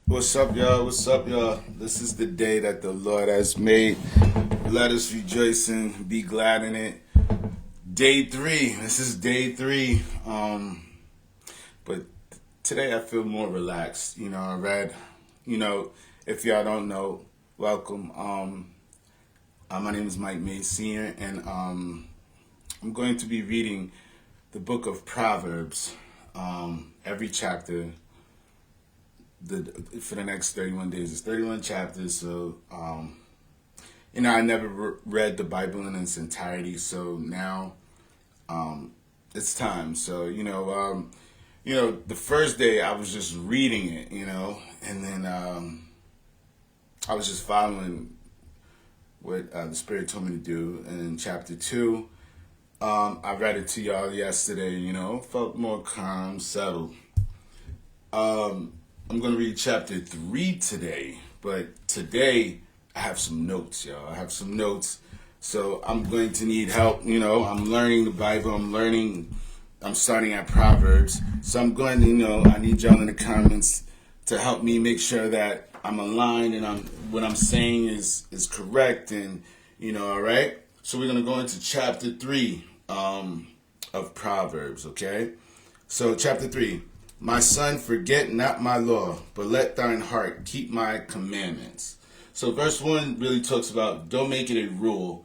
What's up, y'all? What's up, y'all? This is the day that the Lord has made. Let us rejoice and be glad in it. Day 3. This is day 3. But today I feel more relaxed. I read, if y'all don't know, welcome. My name is Mike May Sr. and I'm going to be reading the book of Proverbs, every chapter. For the next 31 days. It's 31 chapters, so I never read the Bible in its entirety, so now it's time. So the first day I was just reading it, and then I was just following what the Spirit told me to do. And in chapter 2, I read it to y'all yesterday. Felt more calm, settled. I'm going to read chapter 3 today, but today I have some notes, y'all. I have some notes, so I'm going to need help. I'm learning the Bible. I'm starting at Proverbs. So I'm going to, I need y'all in the comments to help me make sure that I'm aligned and what I'm saying is correct and, all right? So we're going to go into chapter 3 of Proverbs, okay? So chapter 3. My son, forget not my law, but let thine heart keep my commandments. So verse 1 really talks about don't make it a rule.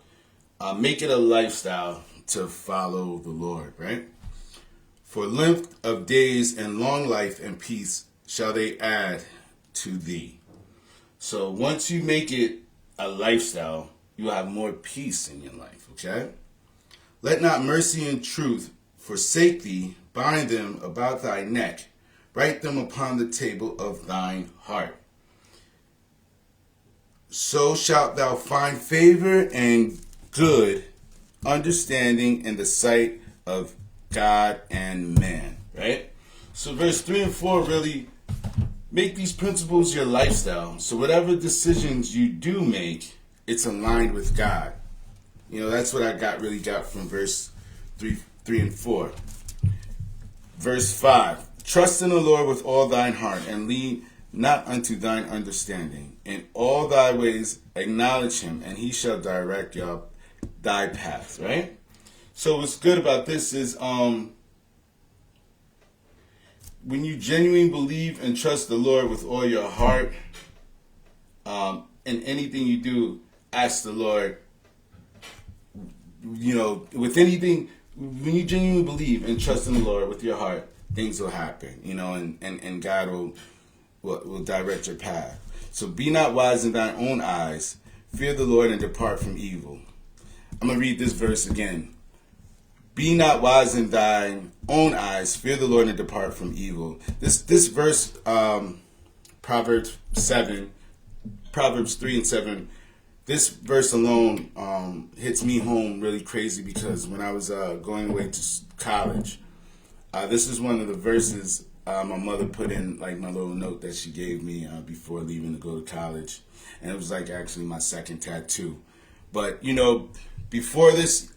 Make it a lifestyle to follow the Lord, right? For length of days and long life and peace shall they add to thee. So once you make it a lifestyle, you'll have more peace in your life, okay? Let not mercy and truth forsake thee. Bind them about thy neck. Write them upon the table of thine heart. So shalt thou find favor and good understanding in the sight of God and man. Right? So verse 3 and 4 really make these principles your lifestyle. So whatever decisions you do make, it's aligned with God. That's what I really got from verse 3 and 4. Verse 5, trust in the Lord with all thine heart, and lean not unto thine understanding. In all thy ways acknowledge him, and he shall direct thy paths, right? So what's good about this is when you genuinely believe and trust the Lord with all your heart, in anything you do, ask the Lord, with anything. When you genuinely believe and trust in the Lord with your heart, things will happen, and God will direct your path. So be not wise in thine own eyes. Fear the Lord and depart from evil. I'm going to read this verse again. Be not wise in thine own eyes. Fear the Lord and depart from evil. This verse, Proverbs 3 and 7, this verse alone hits me home really crazy because when I was going away to college, this is one of the verses my mother put in like my little note that she gave me before leaving to go to college. And it was like actually my second tattoo. But, before this,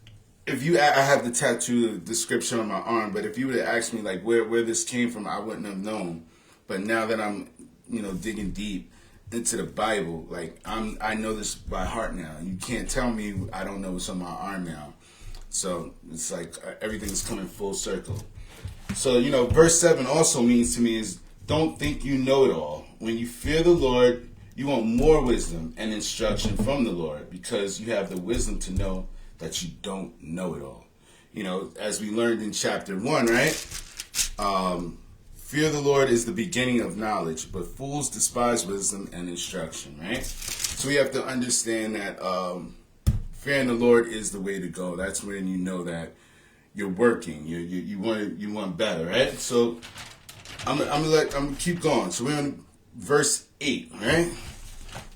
I have the tattoo, the description on my arm, but if you would have asked me like where this came from, I wouldn't have known. But now that I'm, digging deep into the Bible, like I know this by heart now. You can't tell me I don't know what's on my arm now. So it's like everything's coming full circle. So verse 7 also means to me is don't think you know it all. When you fear the Lord, you want more wisdom and instruction from the Lord because you have the wisdom to know that you don't know it all. As we learned in chapter 1, right? Fear the Lord is the beginning of knowledge, but fools despise wisdom and instruction, right? So we have to understand that fearing the Lord is the way to go. That's when you know that you're working. You want better, right? So I'm gonna keep going. So we're on verse 8, right?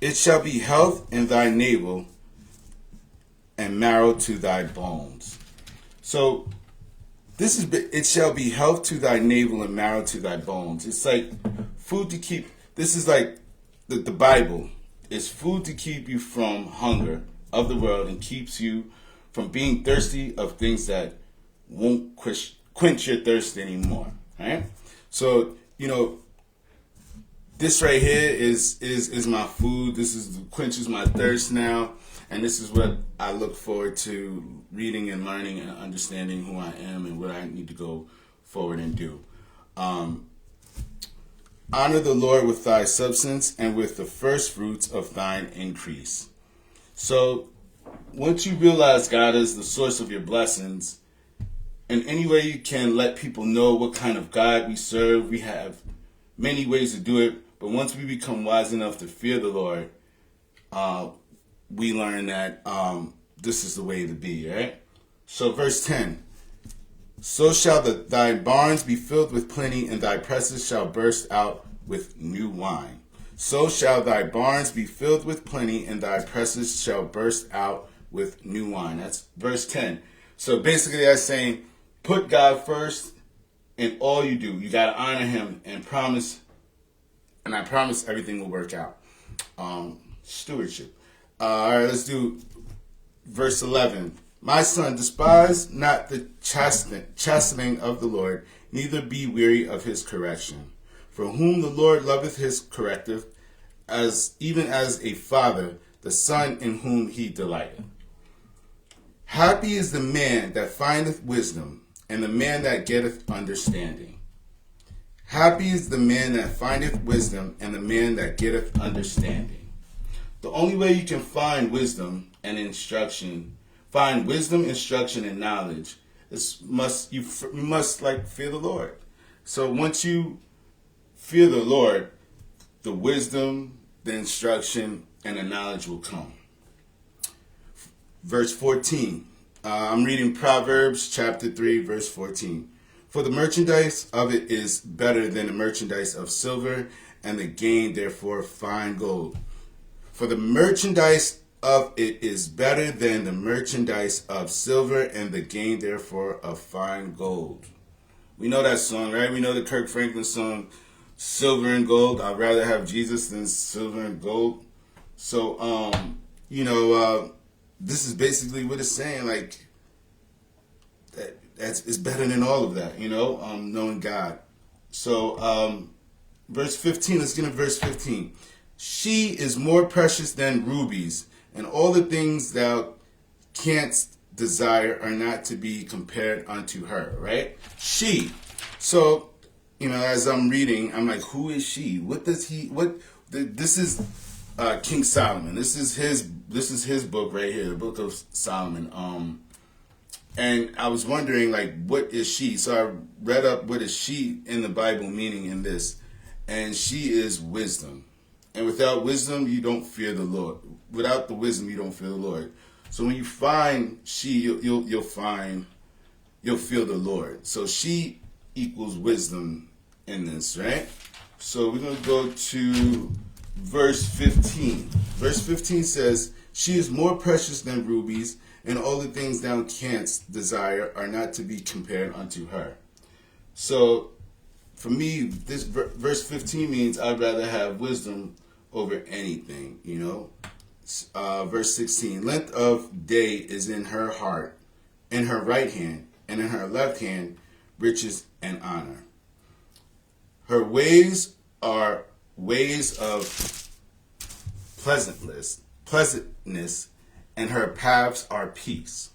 It shall be health in thy navel and marrow to thy bones. So it shall be health to thy navel and marrow to thy bones. It's like food to keep. This is like the Bible. It's food to keep you from hunger of the world and keeps you from being thirsty of things that won't quench your thirst anymore. Right? So, this right here is my food. This is quenches my thirst now, and this is what I look forward to reading and learning and understanding who I am and what I need to go forward and do. Honor the Lord with thy substance and with the first fruits of thine increase. So once you realize God is the source of your blessings, in any way you can let people know what kind of God we serve, we have many ways to do it. But once we become wise enough to fear the Lord, we learn that this is the way to be, right? So verse 10, so shall thy barns be filled with plenty, and thy presses shall burst out with new wine. So shall thy barns be filled with plenty, and thy presses shall burst out with new wine. That's verse 10. So basically that's saying, put God first in all you do. You got to honor him and promise, and I promise everything will work out. Stewardship. All right, let's do verse 11. My son, despise not the chastening of the Lord, neither be weary of his correction. For whom the Lord loveth his corrective, even as a father, the son in whom he delighteth. Happy is the man that findeth wisdom, and the man that getteth understanding. Happy is the man that findeth wisdom, and the man that getteth understanding. The only way you can find wisdom and instruction, and knowledge, is you must fear the Lord. So once you fear the Lord, the wisdom, the instruction, and the knowledge will come. Verse 14. I'm reading Proverbs chapter 3, verse 14. For the merchandise of it is better than the merchandise of silver, and the gain therefore fine gold. For the merchandise of it is better than the merchandise of silver, and the gain therefore of fine gold. We know that song, right? We know the Kirk Franklin song, Silver and Gold. I'd rather have Jesus than silver and gold. So, this is basically what it's saying, like, it's better than all of that, knowing God. So, verse 15, let's get into verse 15. She is more precious than rubies, and all the things thou canst desire are not to be compared unto her, right? She. So, as I'm reading, I'm like, who is she? This is King Solomon. This is his book right here, the Book of Solomon. And I was wondering, what is she? So I read up what is she in the Bible meaning in this. And she is wisdom. And without wisdom, you don't fear the Lord. Without the wisdom, you don't fear the Lord. So when you find she, you'll feel the Lord. So she equals wisdom in this, right? So we're going to go to verse 15. Verse 15 says, she is more precious than rubies, and all the things thou canst desire are not to be compared unto her. So for me, this verse 15 means I'd rather have wisdom over anything, Verse 16, length of day is in her heart, in her right hand, and in her left hand, riches and honor. Her ways are ways of pleasantness, and her paths are peace.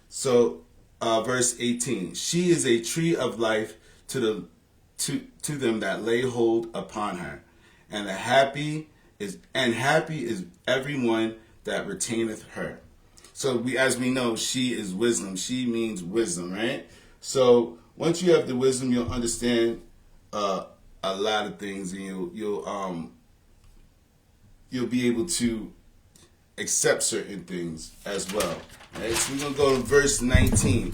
So, verse 18, she is a tree of life to them that lay hold upon her, and happy is everyone that retaineth her. So as we know, she is wisdom. She means wisdom, right? So once you have the wisdom, you'll understand a lot of things, and you'll be able to accept certain things as well. Right? So we're gonna go to verse 19.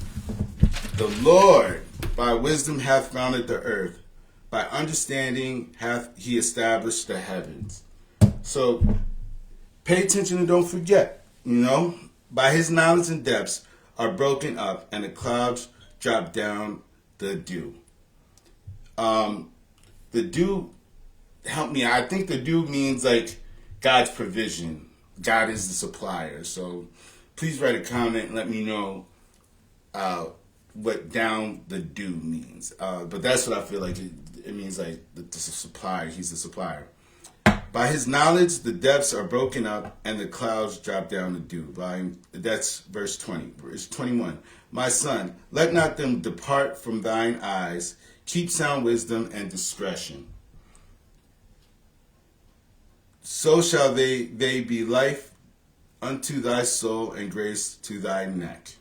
The Lord by wisdom hath founded the earth, by understanding hath he established the heavens. So pay attention and don't forget, by his knowledge and depths are broken up, and the clouds drop down the dew. The dew, help me, I think the dew means God's provision. God is the supplier. So please write a comment and let me know what down the dew means. But that's what I feel like it means, like the supplier. He's the supplier. By his knowledge, the depths are broken up and the clouds drop down the dew. That's verse 20. Verse 21. My son, let not them depart from thine eyes. Keep sound wisdom and discretion. So shall they be life unto thy soul and grace to thy neck.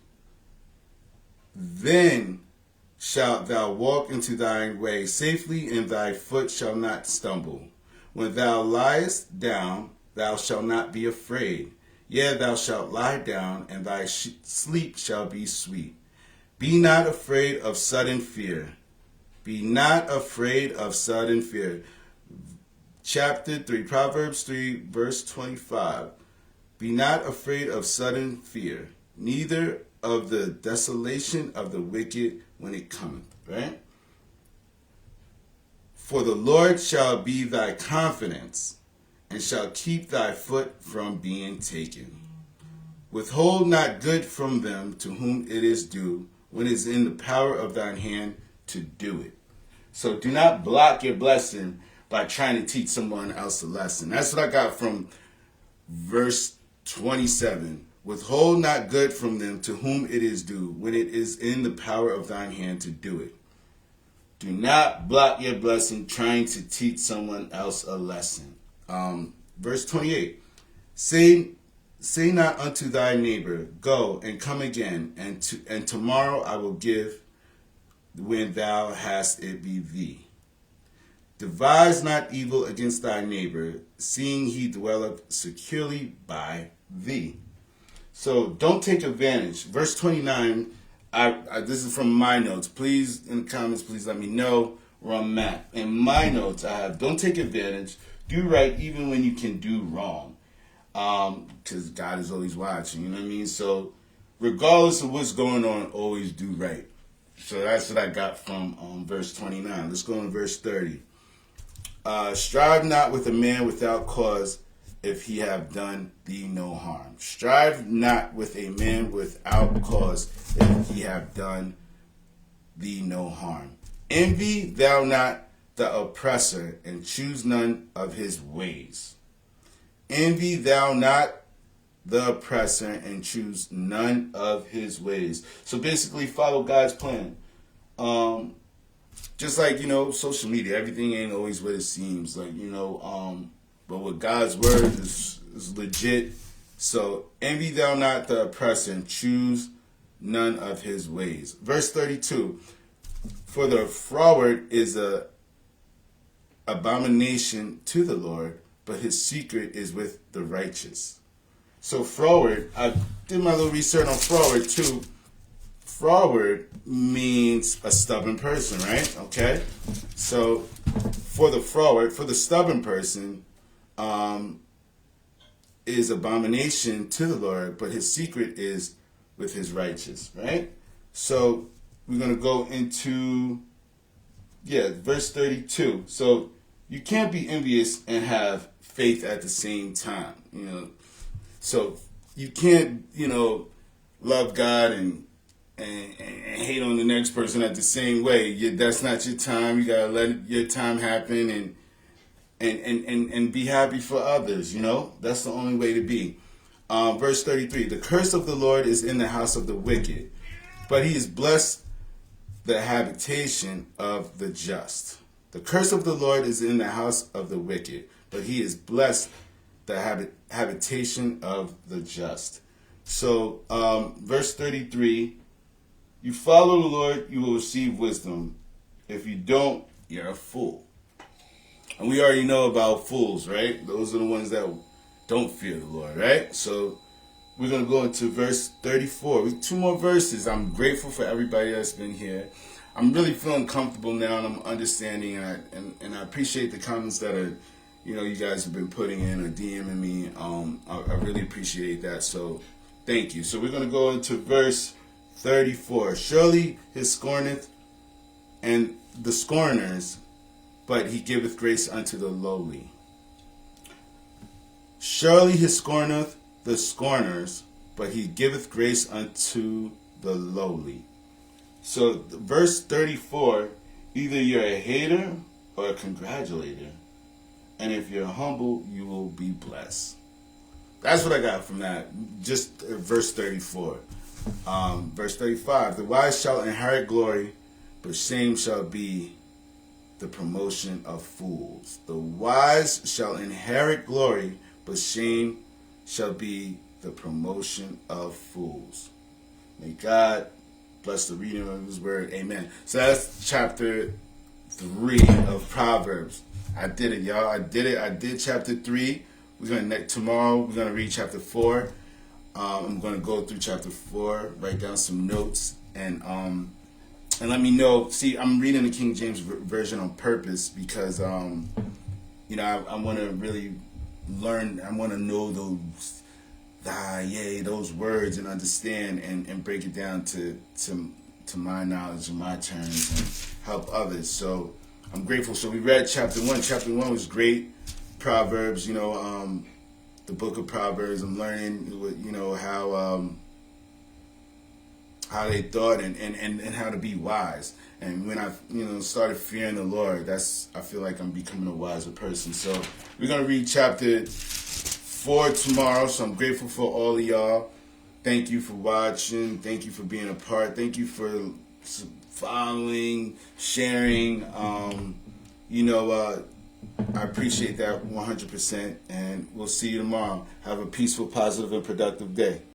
Then shalt thou walk into thine way safely, and thy foot shall not stumble. When thou liest down, thou shalt not be afraid. Yea, thou shalt lie down, and thy sleep shall be sweet. Be not afraid of sudden fear. Be not afraid of sudden fear. Chapter 3, Proverbs 3, verse 25. Be not afraid of sudden fear, neither of the desolation of the wicked when it cometh. Right? For the Lord shall be thy confidence, and shall keep thy foot from being taken. Withhold not good from them to whom it is due, when it is in the power of thine hand to do it. So do not block your blessing by trying to teach someone else a lesson. That's what I got from verse 27. Withhold not good from them to whom it is due, when it is in the power of thine hand to do it. Do not block your blessing trying to teach someone else a lesson. Verse 28. Say not unto thy neighbor, go and come again, and tomorrow I will give when thou hast it be thee. Devise not evil against thy neighbor, seeing he dwelleth securely by thee. So don't take advantage. Verse 29, this is from my notes. Please, in the comments, please let me know where I'm at. In my notes, I have, don't take advantage. Do right even when you can do wrong. Because God is always watching, you know what I mean? So regardless of what's going on, always do right. So that's what I got from verse 29. Let's go on verse 30. Strive not with a man without cause, if he have done thee no harm. Strive not with a man without cause, if he have done thee no harm. Envy thou not the oppressor, and choose none of his ways. Envy thou not the oppressor, and choose none of his ways. So basically, follow God's plan. Just like, social media, everything ain't always what it seems. Like, but with God's word is legit. So envy thou not the oppressor, and choose none of his ways. Verse 32. For the froward is a abomination to the Lord, but his secret is with the righteous. So froward, I did my little research on froward too. Froward means a stubborn person, right? Okay. So for the froward, for the stubborn person, is abomination to the Lord, but his secret is with his righteous, right? So we're going to go into, verse 32. So you can't be envious and have faith at the same time, So you can't, love God and hate on the next person at the same way. That's not your time. You gotta let your time happen and be happy for others. That's the only way to be. Verse 33: the curse of the Lord is in the house of the wicked, but he is blessed the habitation of the just. The curse of the Lord is in the house of the wicked, but he is blessed the habitation of the just. So, verse 33, you follow the Lord, you will receive wisdom. If you don't, you're a fool. And we already know about fools, right? Those are the ones that don't fear the Lord, right? So we're going to go into verse 34. Two more verses. I'm grateful for everybody that's been here. I'm really feeling comfortable now, and I'm understanding, and I appreciate the comments that are, you guys have been putting in or DMing me. I really appreciate that. So thank you. So we're going to go into verse 34. Surely he scorneth and the scorners, but he giveth grace unto the lowly. Surely he scorneth the scorners, but he giveth grace unto the lowly. So verse 34, either you're a hater or a congratulator. And if you're humble, you will be blessed. That's what I got from that. Just verse 34. Verse 35, the wise shall inherit glory, but shame shall be the promotion of fools. The wise shall inherit glory, but shame shall be the promotion of fools. May God bless the reading of his word. Amen. So that's chapter 3 of Proverbs. I did it, y'all. I did it. I did chapter 3. Tomorrow we're gonna read chapter 4. I'm gonna go through chapter 4, write down some notes, and let me know. See, I'm reading the King James version on purpose because I want to really learn. I want to know those words and understand and break it down to my knowledge and my terms and help others. So I'm grateful. So we read chapter 1. Chapter 1 was great. Proverbs, the book of Proverbs. I'm learning, how they thought and how to be wise. And when I, started fearing the Lord, I feel like I'm becoming a wiser person. So we're going to read chapter 4 tomorrow. So I'm grateful for all of y'all. Thank you for watching. Thank you for being a part. Thank you for following, sharing. I appreciate that 100%. And we'll see you tomorrow. Have a peaceful, positive, and productive day.